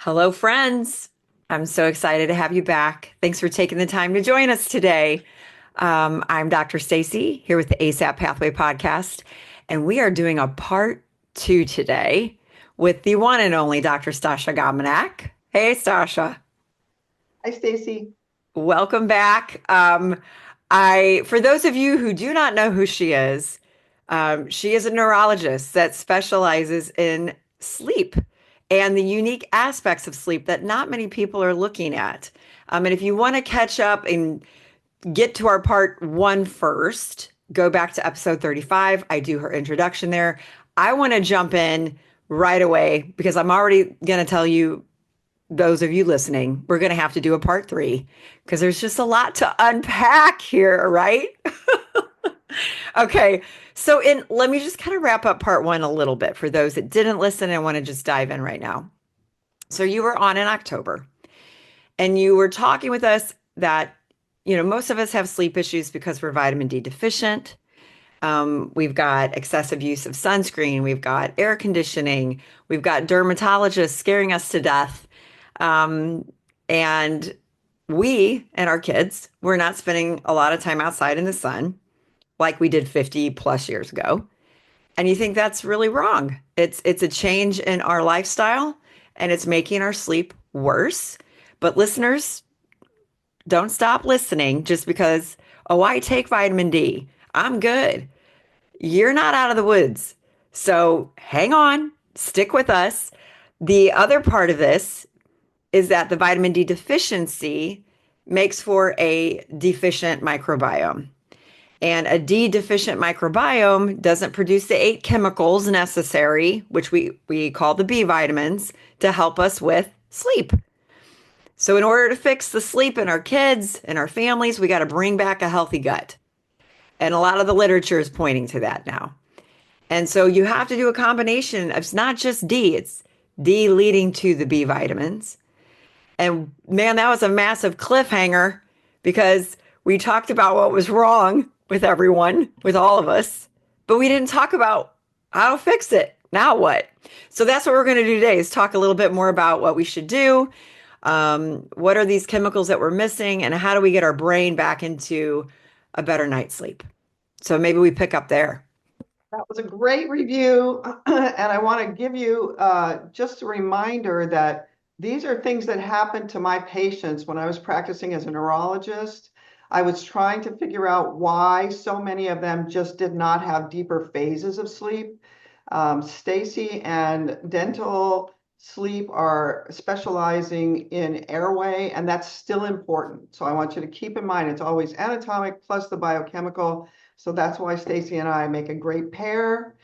Hello, friends. I'm so excited to have you back. Thanks for taking the time to join us today. I'm Dr. Stacy here with the ASAP Pathway podcast, and we are doing a part two today with the one and only Dr. Stasha Gominak. Hey, Stasha. Hi, Stacy. Welcome back. For those of you who do not know who she is a neurologist that specializes in sleep and the unique aspects of sleep that not many people are looking at. And if you want to catch up and get to our part one first, go back to episode 35. I do her introduction there. I want to jump in right away because I'm already going to tell you, those of you listening, we're going to have to do a part three because there's just a lot to unpack here, right? Okay. Let me just kind of wrap up part one a little bit for those that didn't listen and want to just dive in right now. So you were on in October and you were talking with us that, most of us have sleep issues because we're vitamin D deficient. We've got excessive use of sunscreen. We've got air conditioning. We've got dermatologists scaring us to death. Um, and we and our kids, we're not spending a lot of time outside in the sun like we did 50 plus years ago. And you think that's really wrong. It's a change in our lifestyle and it's making our sleep worse. But listeners, don't stop listening just because, oh, I take vitamin D. I'm good. You're not out of the woods. So hang on, stick with us. The other part of this is that the vitamin D deficiency makes for a deficient microbiome. And a D deficient microbiome doesn't produce the 8 chemicals necessary, which we call the B vitamins, to help us with sleep. So, in order to fix the sleep in our kids and our families, we got to bring back a healthy gut. And a lot of the literature is pointing to that now. And so, you have to do a combination of, it's not just D, it's D leading to the B vitamins. And man, that was a massive cliffhanger because we talked about what was wrong with everyone, with all of us, but we didn't talk about how to fix it. Now what? So that's what we're going to do today is talk a little bit more about what we should do. What are these chemicals that we're missing and how do we get our brain back into a better night's sleep? So maybe we pick up there. That was a great review. And I want to give you just a reminder that these are things that happened to my patients when I was practicing as a neurologist. I was trying to figure out why so many of them just did not have deeper phases of sleep. Stacy and dental sleep are specializing in airway, and that's still important. So I want you to keep in mind it's always anatomic plus the biochemical. So that's why Stacy and I make a great pair.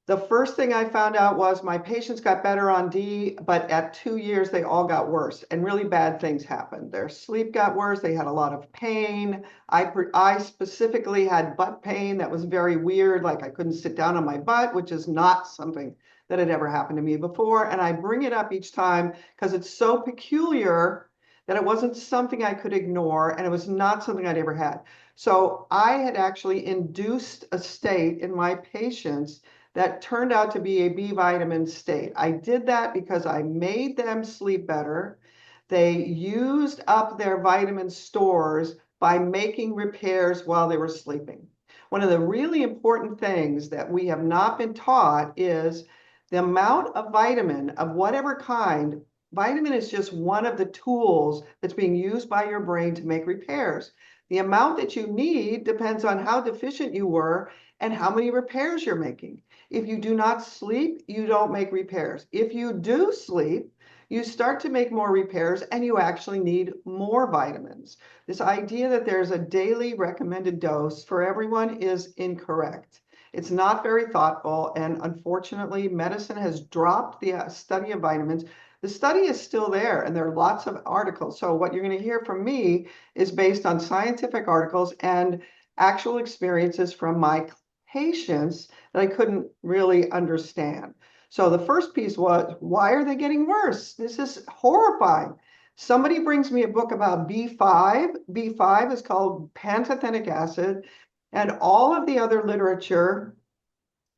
The first thing I found out was my patients got better on D, but at 2 years, they all got worse and really bad things happened. Their sleep got worse. They had a lot of pain. I specifically had butt pain that was very weird. Like I couldn't sit down on my butt, which is not something that had ever happened to me before. And I bring it up each time because it's so peculiar that it wasn't something I could ignore and it was not something I'd ever had. So I had actually induced a state in my patients that turned out to be a B vitamin state. I did that because I made them sleep better. They used up their vitamin stores by making repairs while they were sleeping. One of the really important things that we have not been taught is the amount of vitamin of whatever kind. Vitamin is just one of the tools that's being used by your brain to make repairs. The amount that you need depends on how deficient you were and how many repairs you're making. If you do not sleep, you don't make repairs. If you do sleep, you start to make more repairs and you actually need more vitamins. This idea that there's a daily recommended dose for everyone is incorrect. It's not very thoughtful, and unfortunately, medicine has dropped the study of vitamins. The study is still there, and there are lots of articles. So what you're going to hear from me is based on scientific articles and actual experiences from my patients that I couldn't really understand. So the first piece was, why are they getting worse? This is horrifying. Somebody brings me a book about B5. B5 is called pantothenic acid, and all of the other literature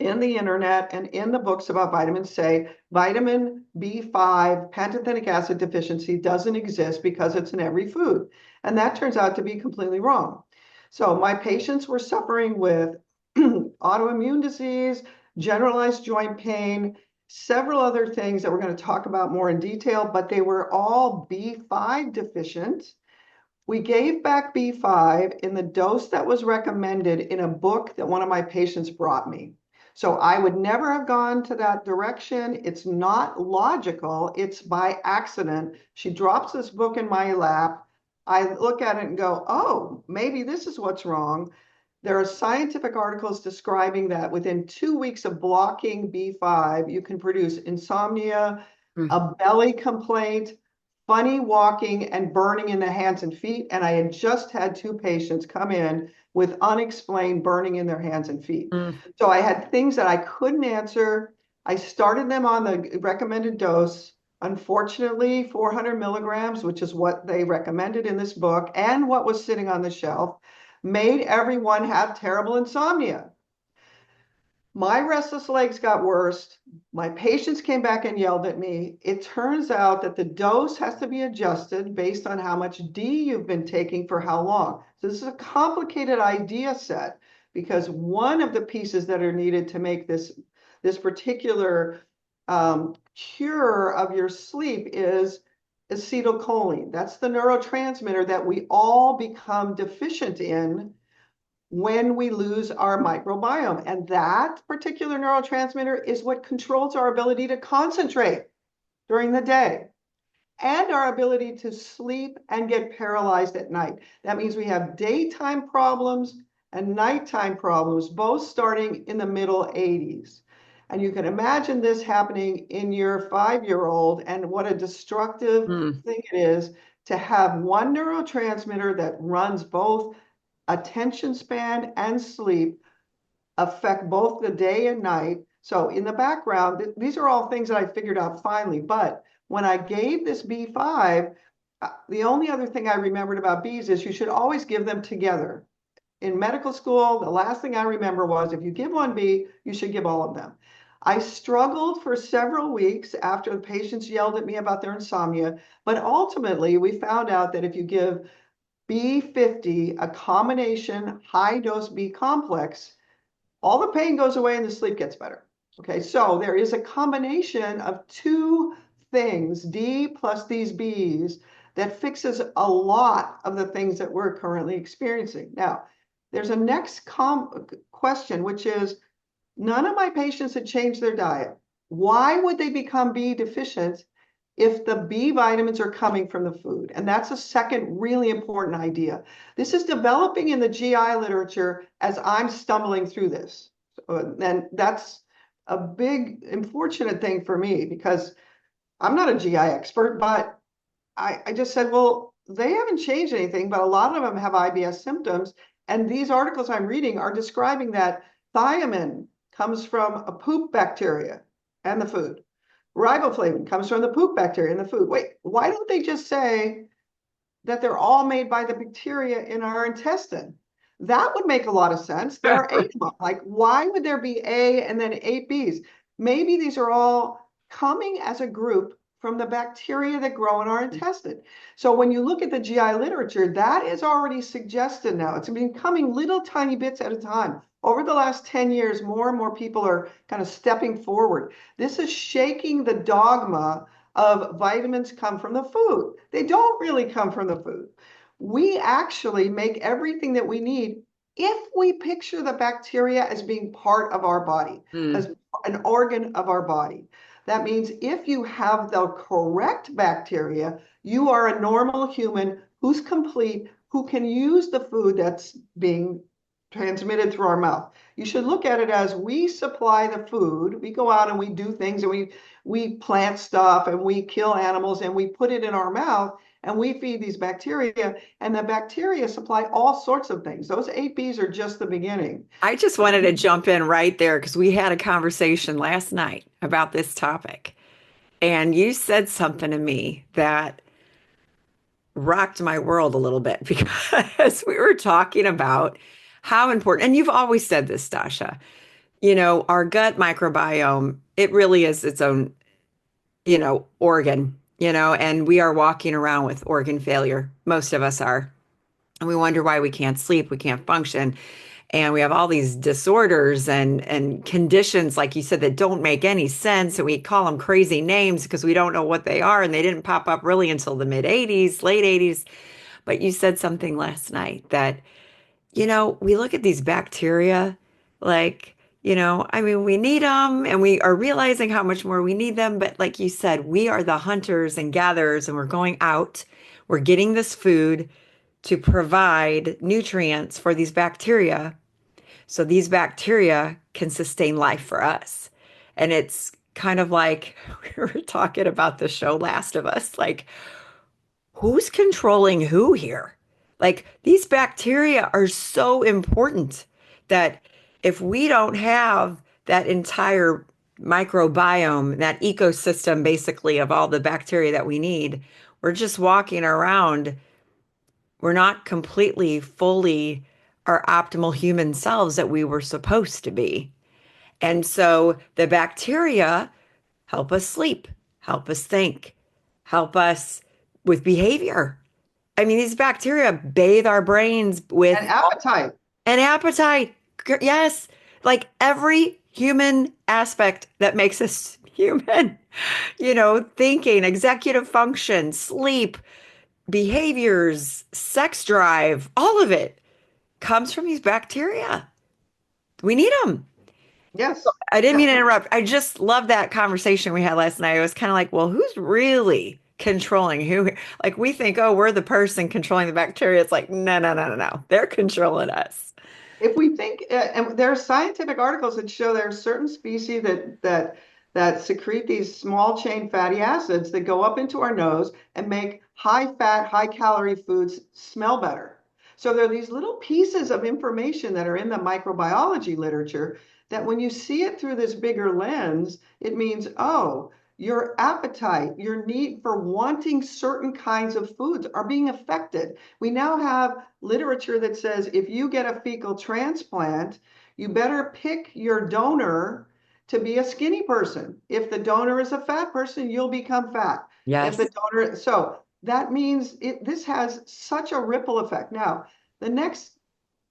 in the internet and in the books about vitamins say vitamin B5 pantothenic acid deficiency doesn't exist because it's in every food. And that turns out to be completely wrong. So my patients were suffering with autoimmune disease, generalized joint pain, several other things that we're going to talk about more in detail, but they were all B5 deficient. We gave back B5 in the dose that was recommended in a book that one of my patients brought me. So I would never have gone to that direction. It's not logical. It's by accident. She drops this book in my lap. I look at it and go, oh, maybe this is what's wrong. There are scientific articles describing that within 2 weeks of blocking B5, you can produce insomnia, Mm. a belly complaint, funny walking, and burning in the hands and feet. And I had just had 2 patients come in with unexplained burning in their hands and feet. Mm. So I had things that I couldn't answer. I started them on the recommended dose. Unfortunately, 400 milligrams, which is what they recommended in this book and what was sitting on the shelf, made everyone have terrible insomnia. My restless legs got worse. My patients came back and yelled at me. It turns out that the dose has to be adjusted based on how much D you've been taking for how long. So this is a complicated idea set because one of the pieces that are needed to make this particular cure of your sleep is acetylcholine. That's the neurotransmitter that we all become deficient in when we lose our microbiome. And that particular neurotransmitter is what controls our ability to concentrate during the day and our ability to sleep and get paralyzed at night. That means we have daytime problems and nighttime problems, both starting in the middle 80s. And you can imagine this happening in your 5-year-old and what a destructive Mm. thing it is to have one neurotransmitter that runs both attention span and sleep affect both the day and night. So in the background, these are all things that I figured out finally. But when I gave this B5, the only other thing I remembered about bees is you should always give them together. In medical school, the last thing I remember was if you give one bee, you should give all of them. I struggled for several weeks after the patients yelled at me about their insomnia, but ultimately we found out that if you give B50, a combination high dose B complex, all the pain goes away and the sleep gets better. Okay, so there is a combination of two things, D plus these Bs, that fixes a lot of the things that we're currently experiencing. Now, there's a next question, which is none of my patients had changed their diet. Why would they become B deficient if the B vitamins are coming from the food? And that's a second really important idea. This is developing in the GI literature as I'm stumbling through this. And that's a big, unfortunate thing for me because I'm not a GI expert, but I just said, well, they haven't changed anything, but a lot of them have IBS symptoms. And these articles I'm reading are describing that thiamine comes from a poop bacteria and the food. Riboflavin comes from the poop bacteria in the food. Wait, why don't they just say that they're all made by the bacteria in our intestine? That would make a lot of sense. There are 8 of them. Like, why would there be A and then 8 Bs? Maybe these are all coming as a group from the bacteria that grow in our intestine. So when you look at the GI literature, that is already suggested now. It's been coming little tiny bits at a time. Over the last 10 years, more and more people are kind of stepping forward. This is shaking the dogma of vitamins come from the food. They don't really come from the food. We actually make everything that we need if we picture the bacteria as being part of our body, Mm. as an organ of our body. That means if you have the correct bacteria, you are a normal human who's complete, who can use the food that's being transmitted through our mouth. You should look at it as we supply the food. We go out and we do things and we plant stuff and we kill animals and we put it in our mouth and we feed these bacteria, and the bacteria supply all sorts of things. Those 8 Bs are just the beginning. I just wanted to jump in right there because we had a conversation last night about this topic. And you said something to me that rocked my world a little bit because we were talking about how important, and you've always said this, Stasha, Our gut microbiome, it really is its own, organ, and we are walking around with organ failure. Most of us are. And we wonder why we can't sleep, we can't function. And we have all these disorders and conditions, like you said, that don't make any sense. And we call them crazy names because we don't know what they are. And they didn't pop up really until the mid 80s, late 80s. But you said something last night that we look at these bacteria like, I mean, we need them and we are realizing how much more we need them. But like you said, we are the hunters and gatherers and we're going out, we're getting this food to provide nutrients for these bacteria. So these bacteria can sustain life for us. And it's kind of like we were talking about the show Last of Us, like, who's controlling who here? Like these bacteria are so important that if we don't have that entire microbiome, that ecosystem basically of all the bacteria that we need, we're just walking around. We're not completely, fully our optimal human selves that we were supposed to be. And so the bacteria help us sleep, help us think, help us with behavior. I mean, these bacteria bathe our brains And with appetite. an appetite. Yes, like every human aspect that makes us human, thinking, executive function, sleep, behaviors, sex drive, all of it comes from these bacteria. We need them. Yes. I didn't Yeah. mean to interrupt. I just love that conversation we had last night. It was kind of like, well, who's really controlling who here? Like we think, oh, we're the person controlling the bacteria. It's like, no, no, no, no, no. They're controlling us. If we think, and there are scientific articles that show there are certain species that secrete these small chain fatty acids that go up into our nose and make high fat, high calorie foods smell better. So there are these little pieces of information that are in the microbiology literature that when you see it through this bigger lens, it means, oh, your appetite, your need for wanting certain kinds of foods are being affected. We now have literature that says if you get a fecal transplant, you better pick your donor to be a skinny person. If the donor is a fat person, you'll become fat. If the Yes. donor, so that means this has such a ripple effect. Now, the next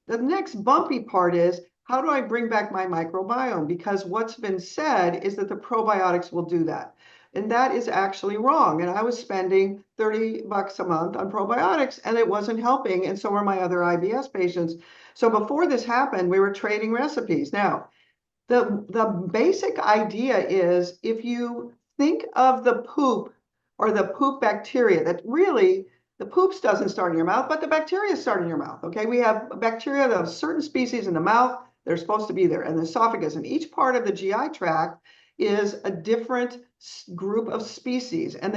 the next bumpy part is how do I bring back my microbiome? Because what's been said is that the probiotics will do that. And that is actually wrong. And I was spending 30 bucks a month on probiotics and it wasn't helping. And so were my other IBS patients. So before this happened, we were trading recipes. Now, the basic idea is if you think of the poop or the poop bacteria, that really the poops doesn't start in your mouth, but the bacteria start in your mouth. Okay, we have bacteria that have certain species in the mouth. They're supposed to be there, and the esophagus, and each part of the GI tract is a different group of species, and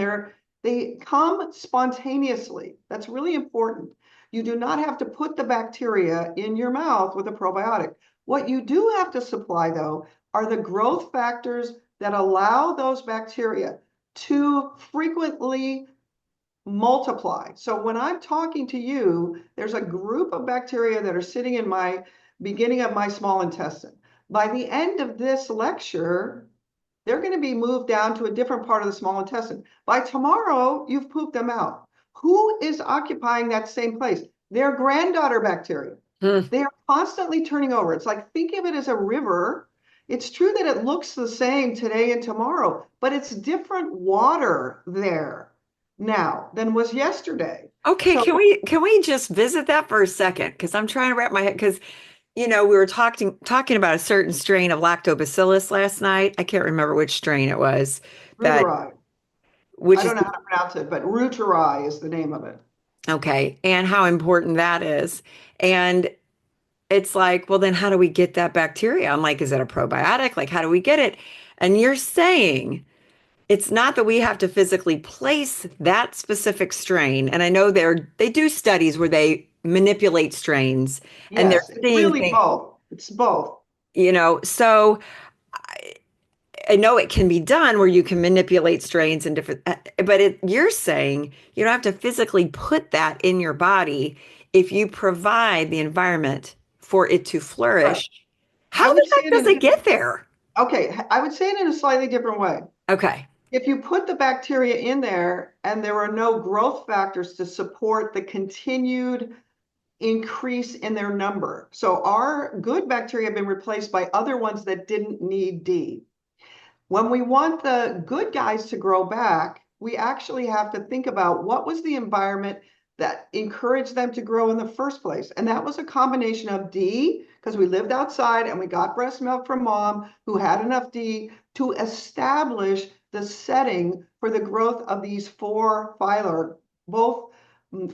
they come spontaneously. That's really important. You do not have to put the bacteria in your mouth with a probiotic. What you do have to supply, though, are the growth factors that allow those bacteria to frequently multiply. So when I'm talking to you, there's a group of bacteria that are sitting in my beginning of my small intestine. By the end of this lecture, they're going to be moved down to a different part of the small intestine. By tomorrow, you've pooped them out. Who is occupying that same place? Their granddaughter bacteria. Hmm. They are constantly turning over. It's like, think of it as a river. It's true that it looks the same today and tomorrow, but it's different water there now than was yesterday. Okay, So can we just visit that for a second? Because I'm trying to wrap my head because we were talking about a certain strain of lactobacillus last night. I can't remember which strain it was that Reuteri, I which is don't know how to pronounce it, but Reuteri is the name of it. okay, and how important that is. And it's like, well, then how do we get that bacteria? I'm like, is it a probiotic? Like, how do we get it? And you're saying it's not that we have to physically place that specific strain. And I know they do studies where they manipulate strains and they're Yes, it's seeing really things, both. It's both. so I know it can be done where you can manipulate strains and different, but you're saying you don't have to physically put that in your body if you provide the environment for it to Right. flourish. How I would the say heck it does it in, get there? okay, I would say it in a slightly different way. Okay. If you put the bacteria in there and there are no growth factors to support the continued increase in their number. So our good bacteria have been replaced by other ones that didn't need D. When we want the good guys to grow back, we actually have to think about what was the environment that encouraged them to grow in the first place. And that was a combination of D, because we lived outside and we got breast milk from mom who had enough D to establish the setting for the growth of these four phyla, both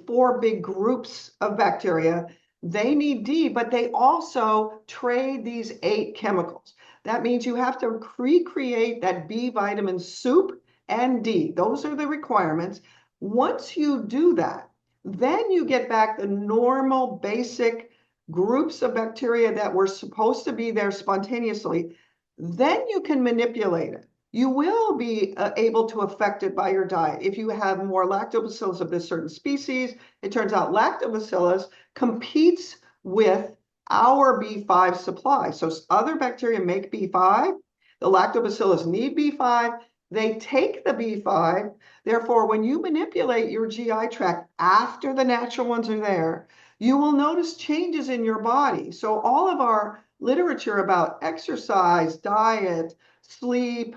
four big groups of bacteria. They need D, but they also trade these 8 chemicals. That means you have to recreate that B vitamin soup and D. Those are the requirements. Once you do that, then you get back the normal basic groups of bacteria that were supposed to be there spontaneously. Then you can manipulate it. You will be able to affect it by your diet. If you have more lactobacillus of this certain species, it turns out lactobacillus competes with our B5 supply. So other bacteria make B5. The lactobacillus need B5. They take the B5. Therefore, when you manipulate your GI tract after the natural ones are there, you will notice changes in your body. So all of our literature about exercise, diet, sleep,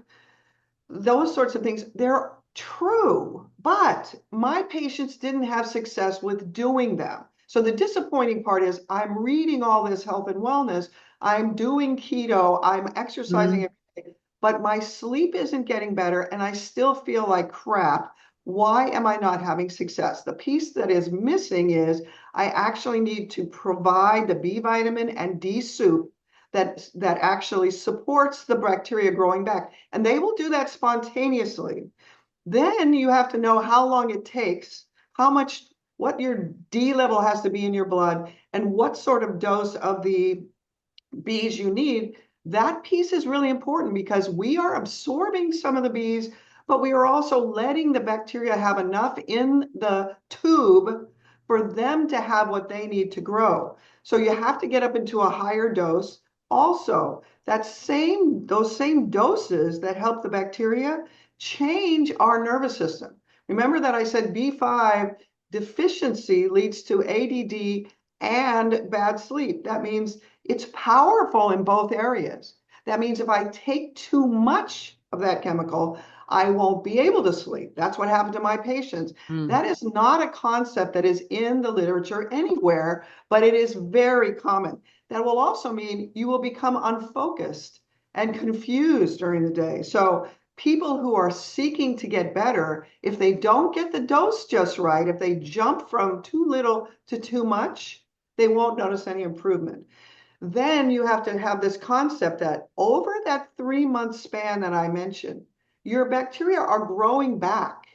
those sorts of things, they're true, but my patients didn't have success with doing them. So the disappointing part is I'm reading all this health and wellness, I'm doing keto, I'm exercising Mm. every day, but my sleep isn't getting better and I still feel like crap. Why am I not having success? The piece that is missing is I actually need to provide the B vitamin and D soup that actually supports the bacteria growing back. And they will do that spontaneously. Then you have to know how long it takes, how much, what your D level has to be in your blood, and what sort of dose of the Bs you need. That piece is really important because we are absorbing some of the Bs, but we are also letting the bacteria have enough in the tube for them to have what they need to grow. So you have to get up into a higher dose. Also, those same doses that help the bacteria change our nervous system. Remember that I said B5 deficiency leads to ADD and bad sleep. That means it's powerful in both areas. That means if I take too much of that chemical, I won't be able to sleep. That's what happened to my patients. Mm. That is not a concept that is in the literature anywhere, but it is very common. That will also mean you will become unfocused and confused during the day. So people who are seeking to get better, if they don't get the dose just right, if they jump from too little to too much, they won't notice any improvement. Then you have to have this concept that over that 3-month span that I mentioned, your bacteria are growing back.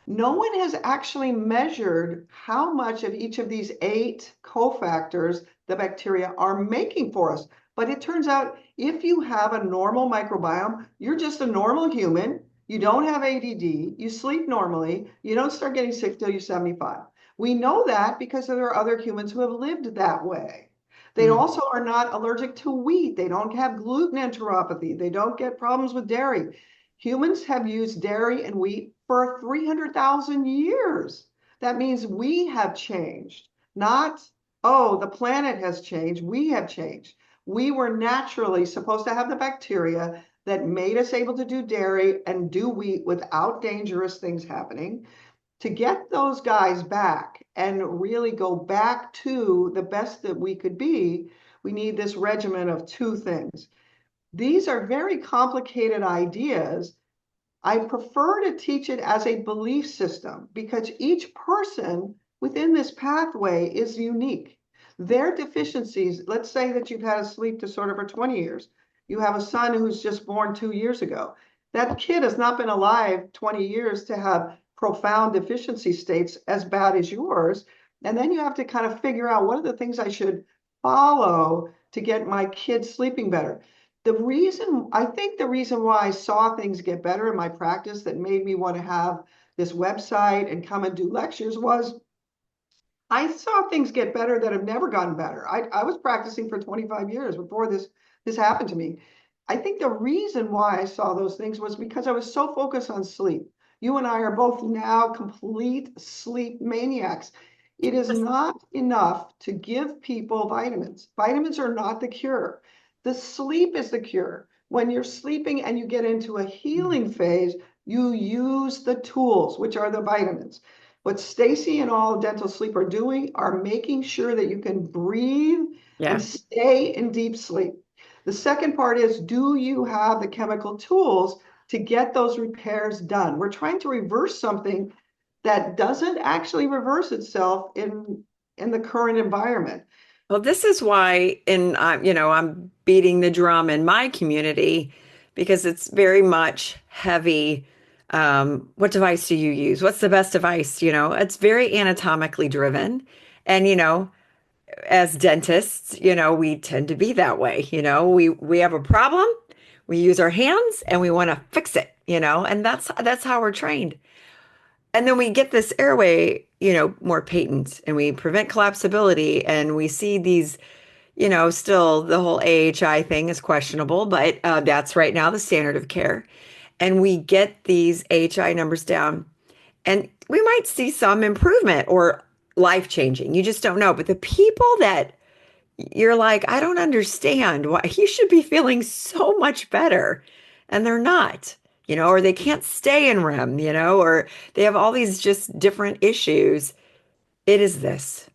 No one has actually measured how much of each of these 8 cofactors the bacteria are making for us. But it turns out if you have a normal microbiome, you're just a normal human. You don't have ADD, you sleep normally, you don't start getting sick till you're 75. We know that because there are other humans who have lived that way. They Mm. also are not allergic to wheat. They don't have gluten enteropathy. They don't get problems with dairy. Humans have used dairy and wheat for 300,000 years. That means we have changed, not, oh, the planet has changed. We have changed. We were naturally supposed to have the bacteria that made us able to do dairy and do wheat without dangerous things happening. To get those guys back and really go back to the best that we could be, we need this regimen of 2 things. These are very complicated ideas. I prefer to teach it as a belief system because each person within this pathway is unique. Their deficiencies, let's say that you've had a sleep disorder for 20 years. You have a son who's just born 2 years ago. That kid has not been alive 20 years to have profound deficiency states as bad as yours. And then you have to kind of figure out what are the things I should follow to get my kid sleeping better. I think the reason why I saw things get better in my practice that made me want to have this website and come and do lectures was I saw things get better that have never gotten better. I was practicing for 25 years before this has happened to me. I think the reason why I saw those things was because I was so focused on sleep. You and I are both now complete sleep maniacs. It is not enough to give people vitamins. Vitamins are not the cure. The sleep is the cure. When you're sleeping and you get into a healing phase, you use the tools, which are the vitamins. What Stacy and all dental sleep are doing are making sure that you can breathe and Yeah. stay in deep sleep. The second part is, do you have the chemical tools to get those repairs done? We're trying to reverse something that doesn't actually reverse itself in the current environment. Well, this is why, I'm beating the drum in my community because it's very much heavy. What device do you use? What's the best device? It's very anatomically driven. And, as dentists, we tend to be that way. We have a problem, we use our hands and we want to fix it, and that's how we're trained. And then we get this airway, more patent and we prevent collapsibility and we see these, still the whole AHI thing is questionable, but that's right now the standard of care. And we get these AHI numbers down and we might see some improvement or life changing. You just don't know. But the people that you're like, I don't understand why you should be feeling so much better. And they're not, or they can't stay in REM, or they have all these just different issues. It is this.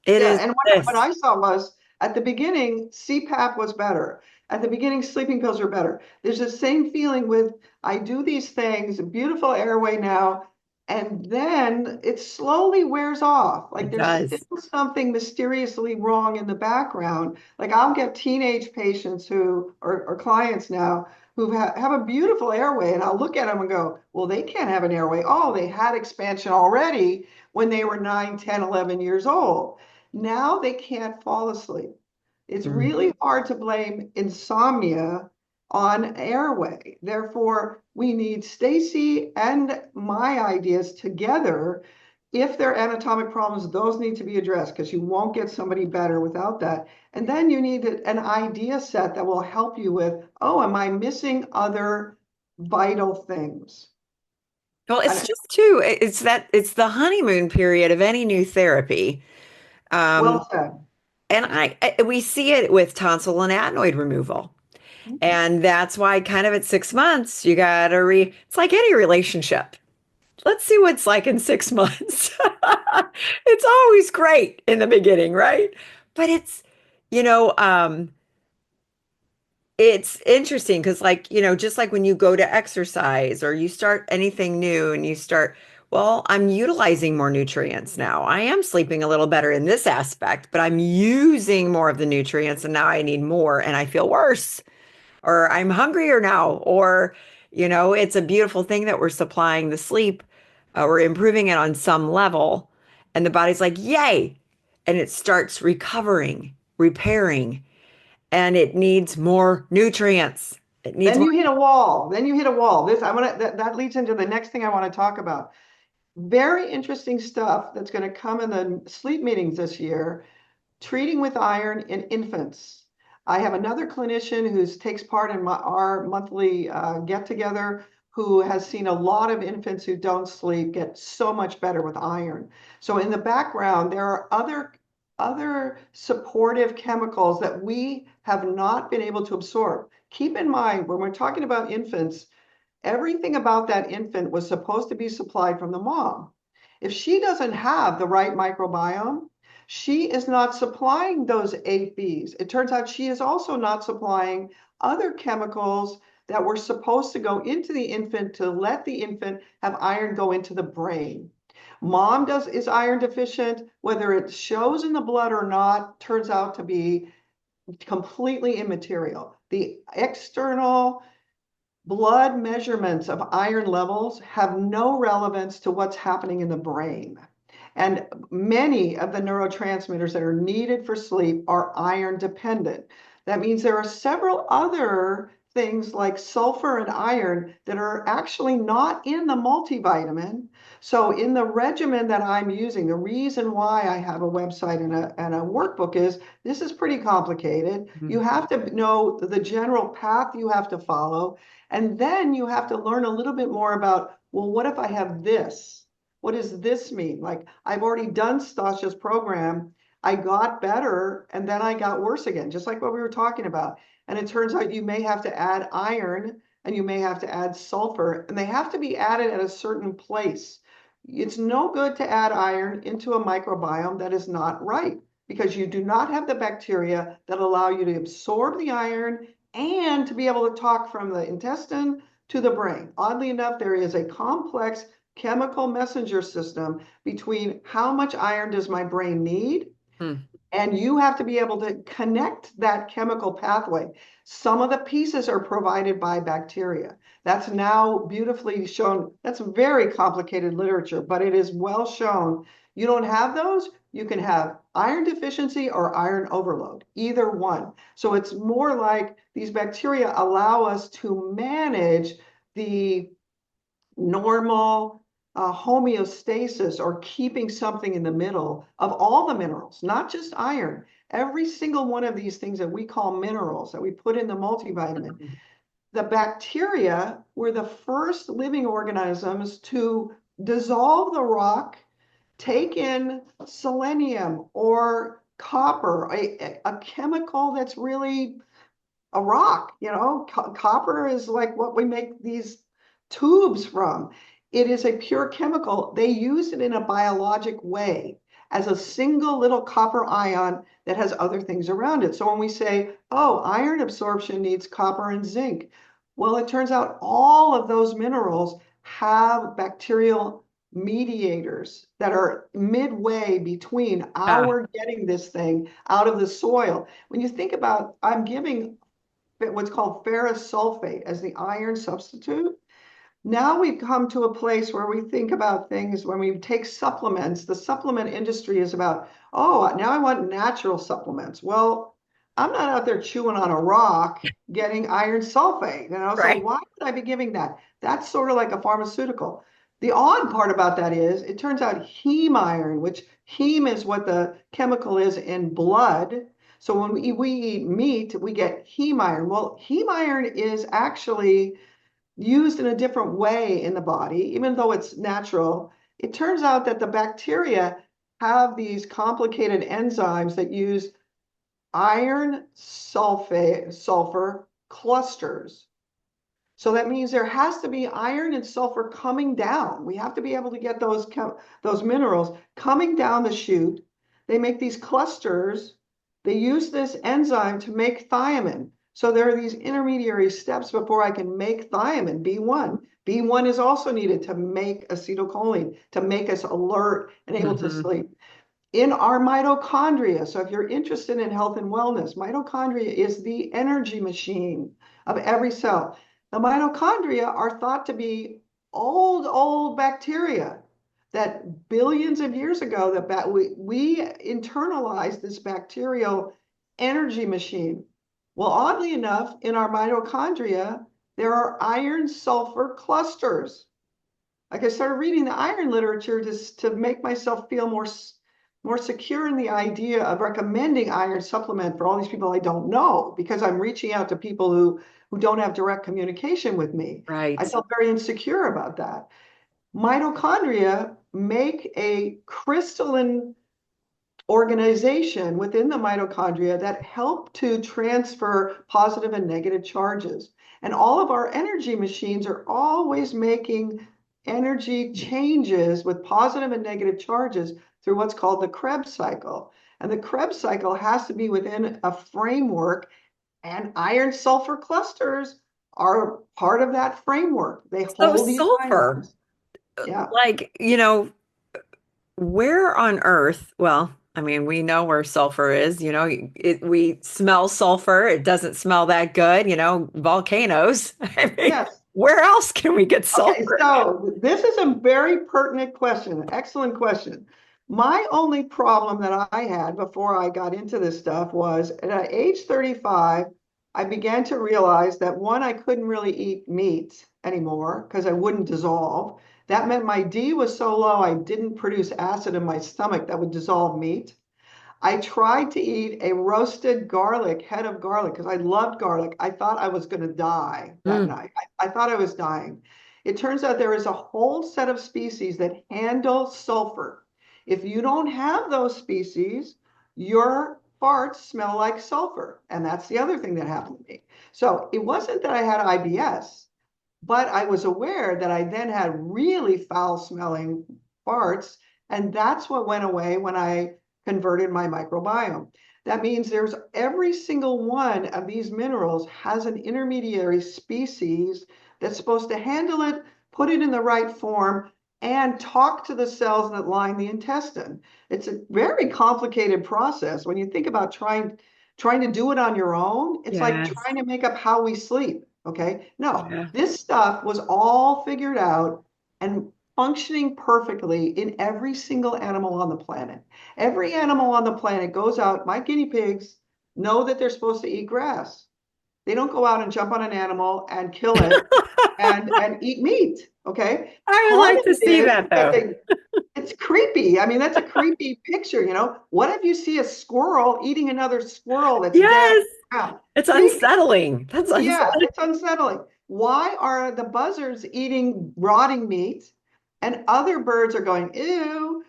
It Yeah, is and what this. I saw was at the beginning, CPAP was better. At the beginning, sleeping pills were better. There's the same feeling with I do these things, beautiful airway now, and then it slowly wears off. Like It there's still does. something mysteriously wrong in the background. Like I'll get teenage patients who or clients now who have a beautiful airway, and I'll look at them and go, well, they can't have an airway. Oh, they had expansion already when they were 9, 10, 11 years old. Now they can't fall asleep. It's Mm. really hard to blame insomnia on airway. Therefore, we need Stacy and my ideas together. If there are anatomic problems, those need to be addressed because you won't get somebody better without that. And then you need an idea set that will help you with, oh, am I missing other vital things? Well, it's And just too, it's the honeymoon period of any new therapy. Um, well said. and we see it with tonsil and adenoid removal. And that's why kind of at 6 months, you gotta it's like any relationship. Let's see what it's like in 6 months. It's always great in the beginning, right? But you know, um, it's interesting because, like, just like when you go to exercise or you start anything new and you start, well, I'm utilizing more nutrients now. I am sleeping a little better in this aspect, but I'm using more of the nutrients and now I need more and I feel worse or I'm hungrier now, or, it's a beautiful thing that we're supplying the sleep, we're improving it on some level, and the body's like, yay, and it starts recovering, repairing, and it needs more nutrients. It needs Then more. you hit a wall. Then you hit a wall. This I want to that leads into the next thing I want to talk about. Very interesting stuff that's going to come in the sleep meetings this year, treating with iron in infants. I have another clinician who takes part in our monthly get together who has seen a lot of infants who don't sleep get so much better with iron. So in the background, there are other supportive chemicals that we have not been able to absorb. Keep in mind, when we're talking about infants, everything about that infant was supposed to be supplied from the mom. If she doesn't have the right microbiome, she is not supplying those 8Bs. It turns out she is also not supplying other chemicals that were supposed to go into the infant to let the infant have iron go into the brain. Mom is iron deficient, whether it shows in the blood or not, turns out to be completely immaterial. The external blood measurements of iron levels have no relevance to what's happening in the brain. And many of the neurotransmitters that are needed for sleep are iron dependent. That means there are several other things like sulfur and iron that are actually not in the multivitamin. So in the regimen that I'm using, the reason why I have a website and a workbook is this is pretty complicated. Mhm. You have to know the general path you have to follow, and then you have to learn a little bit more about, well, what if I have this? What does this mean? Like I've already done Stasha's program. I got better and then I got worse again, just like what we were talking about. And it turns out you may have to add iron and you may have to add sulfur, and they have to be added at a certain place. It's no good to add iron into a microbiome that is not right because you do not have the bacteria that allow you to absorb the iron and to be able to talk from the intestine to the brain. Oddly enough, there is a complex chemical messenger system between how much iron does my brain need, Hmm. and you have to be able to connect that chemical pathway. Some of the pieces are provided by bacteria. That's now beautifully shown. That's very complicated literature, but it is well shown. You don't have those, you can have iron deficiency or iron overload, either one. So it's more like these bacteria allow us to manage the normal homeostasis, or keeping something in the middle of all the minerals, not just iron. Every single one of these things that we call minerals that we put in the multivitamin, the bacteria were the first living organisms to dissolve the rock, take in selenium or copper, a chemical that's really a rock. Copper is like what we make these tubes from. It is a pure chemical. They use it in a biologic way as a single little copper ion that has other things around it. So when we say, oh, iron absorption needs copper and zinc, well, it turns out all of those minerals have bacterial mediators that are midway between Yeah. our getting this thing out of the soil. When you think about, I'm giving what's called ferrous sulfate as the iron substitute. Now we've come to a place where we think about things when we take supplements. The supplement industry is about, oh, now I want natural supplements. Well, I'm not out there chewing on a rock getting iron sulfate. So Right. why would I be giving that? That's sort of like a pharmaceutical. The odd part about that is it turns out heme iron, which heme is what the chemical is in blood. So when we eat meat, we get heme iron. Well, heme iron is actually used in a different way in the body, even though it's natural. It turns out that the bacteria have these complicated enzymes that use iron sulfate, sulfur clusters. So that means there has to be iron and sulfur coming down. We have to be able to get those minerals coming down the chute. They make these clusters. They use this enzyme to make thiamine. So there are these intermediary steps before I can make thiamine, B1. B1 is also needed to make acetylcholine, to make us alert and able to Mhm. sleep in our mitochondria. So if you're interested in health and wellness, mitochondria is the energy machine of every cell. The mitochondria are thought to be old bacteria that billions of years ago that we internalized this bacterial energy machine. Well, oddly enough, in our mitochondria, there are iron sulfur clusters. Like I started reading the iron literature just to make myself feel more secure in the idea of recommending iron supplement for all these people I don't know, because I'm reaching out to people who don't have direct communication with me. I Right. felt very insecure about that. Mitochondria make a crystalline organization within the mitochondria that help to transfer positive and negative charges. And all of our energy machines are always making energy changes with positive and negative charges through what's called the Krebs cycle. And the Krebs cycle has to be within a framework, and iron sulfur clusters are part of that framework. They So hold these sulfur, ions. Yeah. like, where on earth? Well, I mean, we know where sulfur is, we smell sulfur. It doesn't smell that good, volcanoes. I mean, Yes. where else can we get Okay, sulfur? so this is a very pertinent question, an excellent question. My only problem that I had before I got into this stuff was at age 35, I began to realize that one, I couldn't really eat meat anymore because I wouldn't dissolve. That meant my D was so low, I didn't produce acid in my stomach that would dissolve meat. I tried to eat a roasted garlic, head of garlic, because I loved garlic. I thought I was going to die that Mm. night. I thought I was dying. It turns out there is a whole set of species that handle sulfur. If you don't have those species, your farts smell like sulfur. And that's the other thing that happened to me. So it wasn't that I had IBS, but I was aware that I then had really foul smelling farts. And that's what went away when I converted my microbiome. That means there's every single one of these minerals has an intermediary species that's supposed to handle it, put it in the right form, and talk to the cells that line the intestine. It's a very complicated process. When you think about trying to do it on your own, it's like Yes. trying to make up how we sleep. Okay. No, Yeah. this stuff was all figured out and functioning perfectly in every single animal on the planet. Every animal on the planet goes out. My guinea pigs know that they're supposed to eat grass. They don't go out and jump on an animal and kill it and eat meat. Okay. I would Part like of to it see is that that though. it's creepy. I mean, that's a creepy picture, you know. What if you see a squirrel eating another squirrel that's dead on Yes. the ground? It's Creepy. unsettling. That's Yeah, unsettling. it's unsettling. Why are the buzzards eating rotting meat and other birds are going, ew?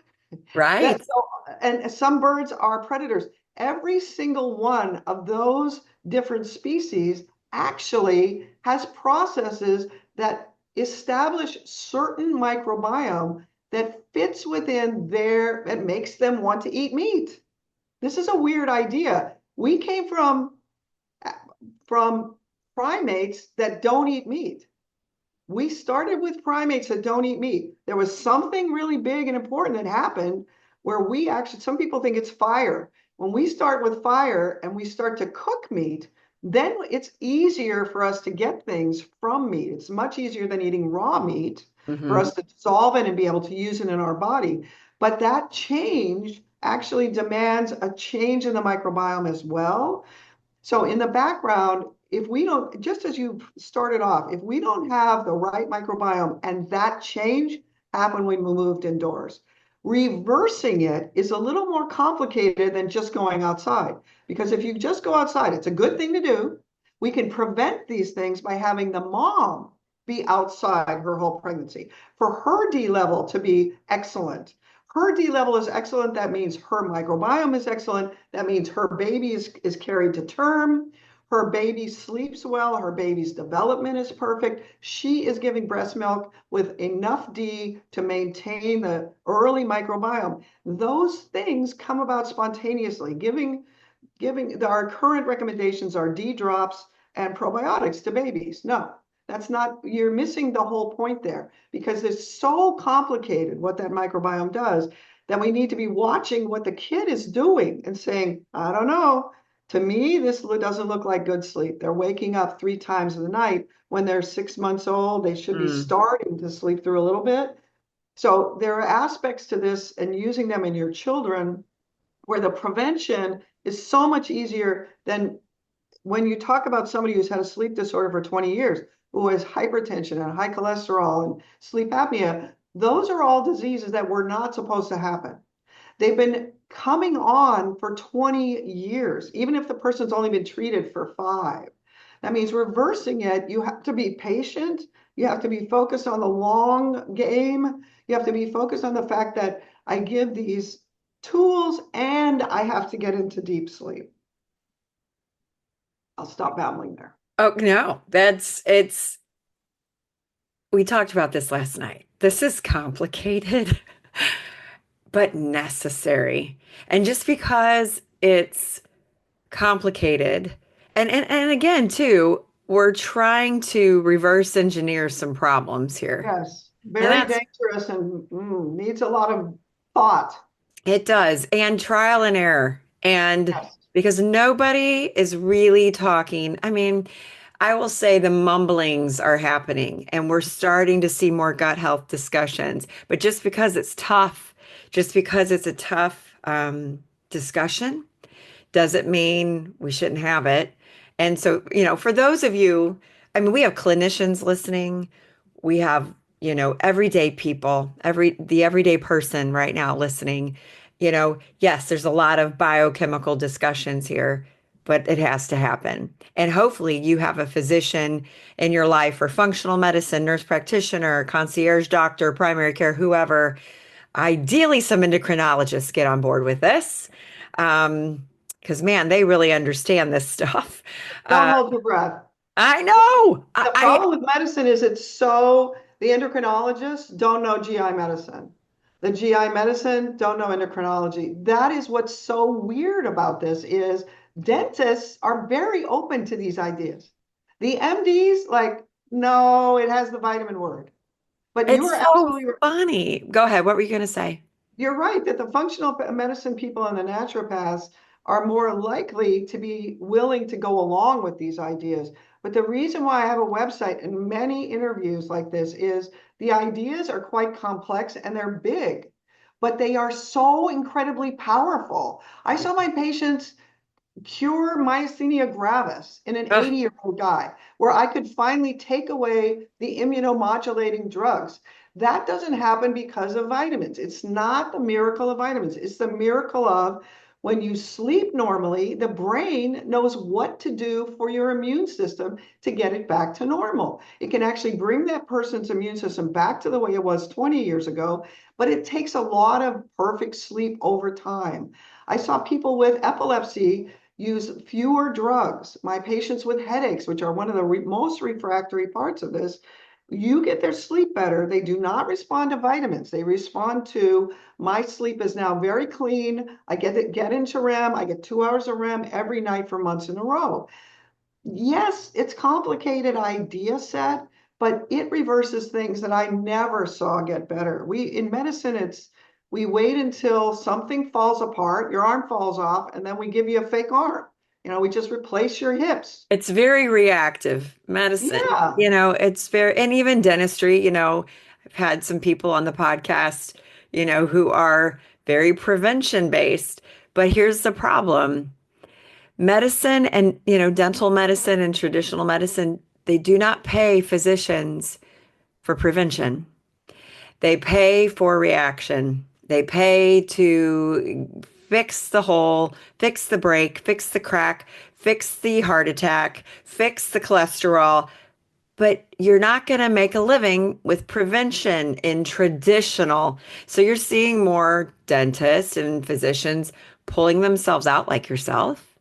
Right. That's so, and some birds are predators. Every single one of those different species actually has processes that establish certain microbiome that fits within that makes them want to eat meat. This is a weird idea. We came from primates that don't eat meat. We started with primates that don't eat meat. There was something really big and important that happened where we actually, some people think it's fire. When we start with fire and we start to cook meat, then it's easier for us to get things from meat. It's much easier than eating raw meat for Hmm. us to dissolve it and be able to use it in our body. But that change actually demands a change in the microbiome as well. So in the background, if we don't, just as you started off, if we don't have the right microbiome and that change happened when we moved indoors, reversing it is a little more complicated than just going outside. Because if you just go outside, it's a good thing to do. We can prevent these things by having the mom be outside her whole pregnancy. For her D level to be excellent, her D level is excellent. That means her microbiome is excellent. That means her baby is carried to term. Her baby sleeps well. Her baby's development is perfect. She is giving breast milk with enough D to maintain the early microbiome. Those things come about spontaneously. Giving our current recommendations are D drops and probiotics to babies. No, that's not, you're missing the whole point there because it's so complicated what that microbiome does that we need to be watching what the kid is doing and saying, I don't know. To me, this doesn't look like good sleep. They're waking up 3 times in the night. When they're 6 months old, they should be Mm. starting to sleep through a little bit. So there are aspects to this and using them in your children where the prevention is so much easier than when you talk about somebody who's had a sleep disorder for 20 years, who has hypertension and high cholesterol and sleep apnea. Those are all diseases that were not supposed to happen. They've been coming on for 20 years, even if the person's only been treated for 5. That means reversing it, you have to be patient. You have to be focused on the long game. You have to be focused on the fact that I give these tools and I have to get into deep sleep. I'll stop babbling there. Oh, no, we talked about this last night. This is complicated, but necessary. And just because it's complicated, and again, too, we're trying to reverse engineer some problems here. Yes, And very that's dangerous and needs a lot of thought. it does, and trial and error. And Yes. because nobody is really talking, I mean, I will say the mumblings are happening and we're starting to see more gut health discussions. But just because it's tough, just because it's a tough discussion, doesn't mean we shouldn't have it. And so, for those of you, I mean, we have clinicians listening. We have, everyday people, the everyday person right now listening. Yes, there's a lot of biochemical discussions here, but it has to happen. And hopefully you have a physician in your life or functional medicine, nurse practitioner, concierge doctor, primary care, whoever. Ideally, some endocrinologists get on board with this. Because man, they really understand this stuff. Don't Uh, hold your breath. I know. The problem with medicine is the endocrinologists don't know GI medicine. The GI medicine don't know endocrinology. That is what's so weird about this is dentists are very open to these ideas. The MDs, like, no, it has the vitamin word. But you It's are so absolutely funny. Go ahead. What were you going to say? you're right that the functional medicine people and the naturopaths are more likely to be willing to go along with these ideas. But the reason why I have a website and many interviews like this is the ideas are quite complex and they're big, but they are so incredibly powerful. I saw my patients cure myasthenia gravis in an Ugh, 80-year-old guy, where I could finally take away the immunomodulating drugs. That doesn't happen because of vitamins. It's not the miracle of vitamins. It's the miracle of when you sleep normally, the brain knows what to do for your immune system to get it back to normal. It can actually bring that person's immune system back to the way it was 20 years ago, but it takes a lot of perfect sleep over time. I saw people with epilepsy use fewer drugs. My patients with headaches, which are one of the most refractory parts of this, you get their sleep better. They do not respond to vitamins. They respond to my sleep is now very clean. I get into REM. I get 2 hours of REM every night for months in a row. Yes, it's complicated idea set, but it reverses things that I never saw get better. We in medicine, we wait until something falls apart, your arm falls off, and then we give you a fake arm. We just replace your hips. it's very reactive medicine. Yeah. It's very, and even dentistry, I've had some people on the podcast, who are very prevention based. But here's the problem. Medicine and, dental medicine and traditional medicine, they do not pay physicians for prevention. They pay for reaction. They pay to fix the hole, fix the break, fix the crack, fix the heart attack, fix the cholesterol. But you're not going to make a living with prevention in traditional. So you're seeing more dentists and physicians pulling themselves out, like yourself,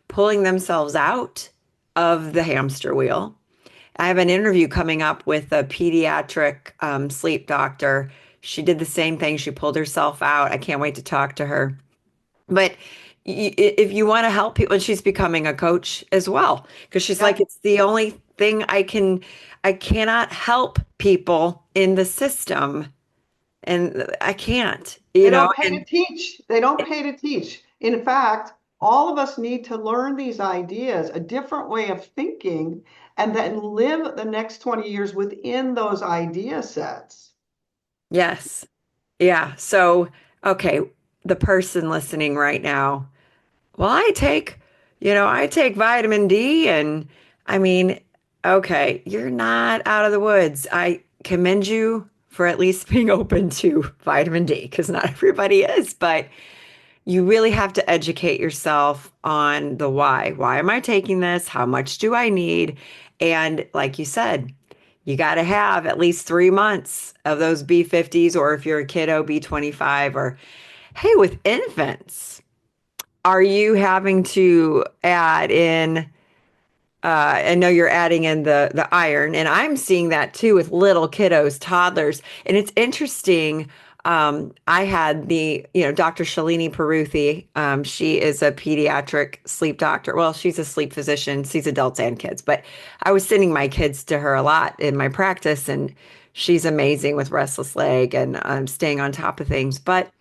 pulling themselves out of the hamster wheel. I have an interview coming up with a pediatric sleep doctor. She did the same thing. She pulled herself out. I can't wait to talk to her. But if you want to help people, and she's becoming a coach as well, because she's like, Yeah. it's the only thing I cannot help people in the system. And I can't, They don't pay to and teach. They don't pay to teach. In fact, all of us need to learn these ideas, a different way of thinking, and then live the next 20 years within those idea sets. yes. Yeah. So, okay, the person listening right now, well, I take vitamin D and I mean, okay, you're not out of the woods. I commend you for at least being open to vitamin D because not everybody is, but you really have to educate yourself on the why. Why am I taking this? How much do I need? And like you said, you got to have at least 3 months of those B50s, or if you're a kiddo, B25, or hey, with infants, are you having to add in I know you're adding in the iron, and I'm seeing that too with little kiddos, toddlers. And it's interesting. I had Dr. Shalini Paruthi. She is a pediatric sleep doctor. Well, she's a sleep physician, sees adults and kids, but I was sending my kids to her a lot in my practice, and she's amazing with restless leg and staying on top of things. But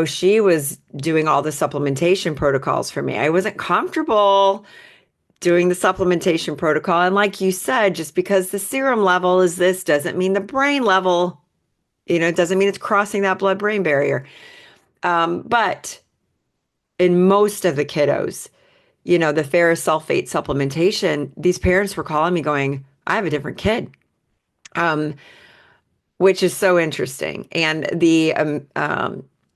she was doing all the supplementation protocols for me. I wasn't comfortable doing the supplementation protocol. And like you said, just because the serum level is this doesn't mean the brain level, it doesn't mean it's crossing that blood-brain barrier. But in most of the kiddos, the ferrous sulfate supplementation, these parents were calling me going, I have a different kid. Um, which is so interesting. And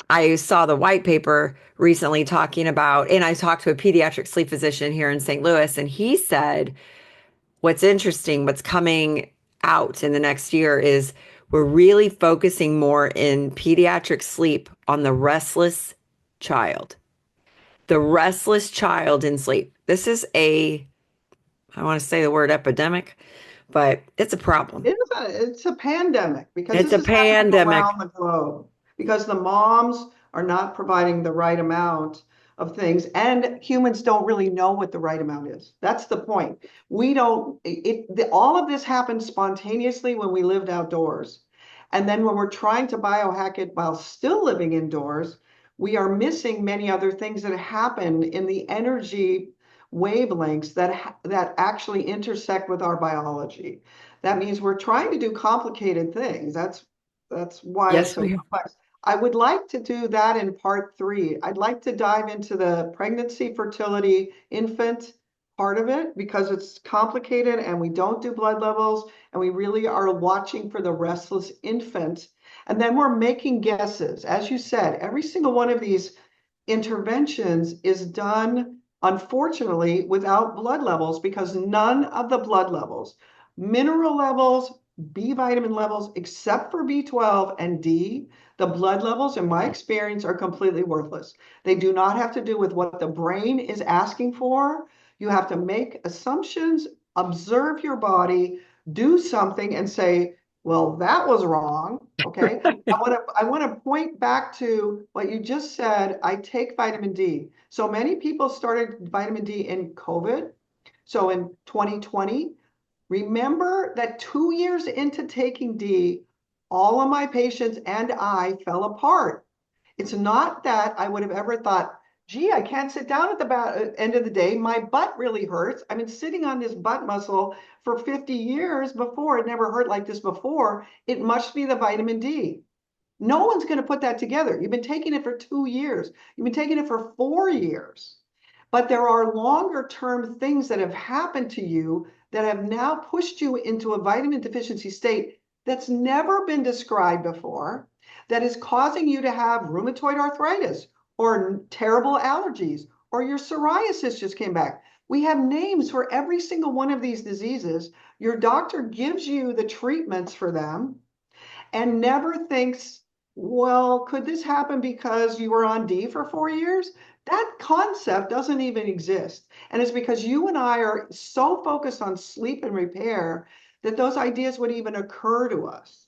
I saw the white paper recently talking about, and I talked to a pediatric sleep physician here in St. Louis, and he said, what's interesting, what's coming out in the next year is we're really focusing more in pediatric sleep on the restless child in sleep. This is I want to say the word epidemic, but it's a problem. It's a pandemic because It's this a is happening pandemic. around the globe because the moms are not providing the right amount of things and humans don't really know what the right amount is. That's the point. We don't, all of this happened spontaneously when we lived outdoors. And then when we're trying to biohack it while still living indoors, we are missing many other things that happen in the energy wavelengths that actually intersect with our biology. That means we're trying to do complicated things. That's why it's Yes, so we are. complex. I would like to do that in part three. I'd like to dive into the pregnancy, fertility, infant part of it because it's complicated and we don't do blood levels and we really are watching for the restless infant. And then we're making guesses. As you said, every single one of these interventions is done, unfortunately, without blood levels because none of the blood levels, mineral levels, B vitamin levels, except for B12 and D, the blood levels, in my experience, are completely worthless. They do not have to do with what the brain is asking for. You have to make assumptions, observe your body, do something, and say, well, that was wrong. Okay. I want to point back to what you just said. I take vitamin D. So many people started vitamin D in COVID. So in 2020, remember that 2 years into taking D, all of my patients and I fell apart. It's not that I would have ever thought, gee, I can't sit down at the end of the day. My butt really hurts. I've been sitting on this butt muscle for 50 years before. It never hurt like this before. It must be the vitamin D. No one's going to put that together. You've been taking it for 2 years. You've been taking it for 4 years. But there are longer term things that have happened to you that have now pushed you into a vitamin deficiency state that's never been described before, that is causing you to have rheumatoid arthritis or terrible allergies, or your psoriasis just came back. We have names for every single one of these diseases. Your doctor gives you the treatments for them and never thinks, well, could this happen because you were on D for 4 years? That concept doesn't even exist. And it's because you and I are so focused on sleep and repair that those ideas would even occur to us.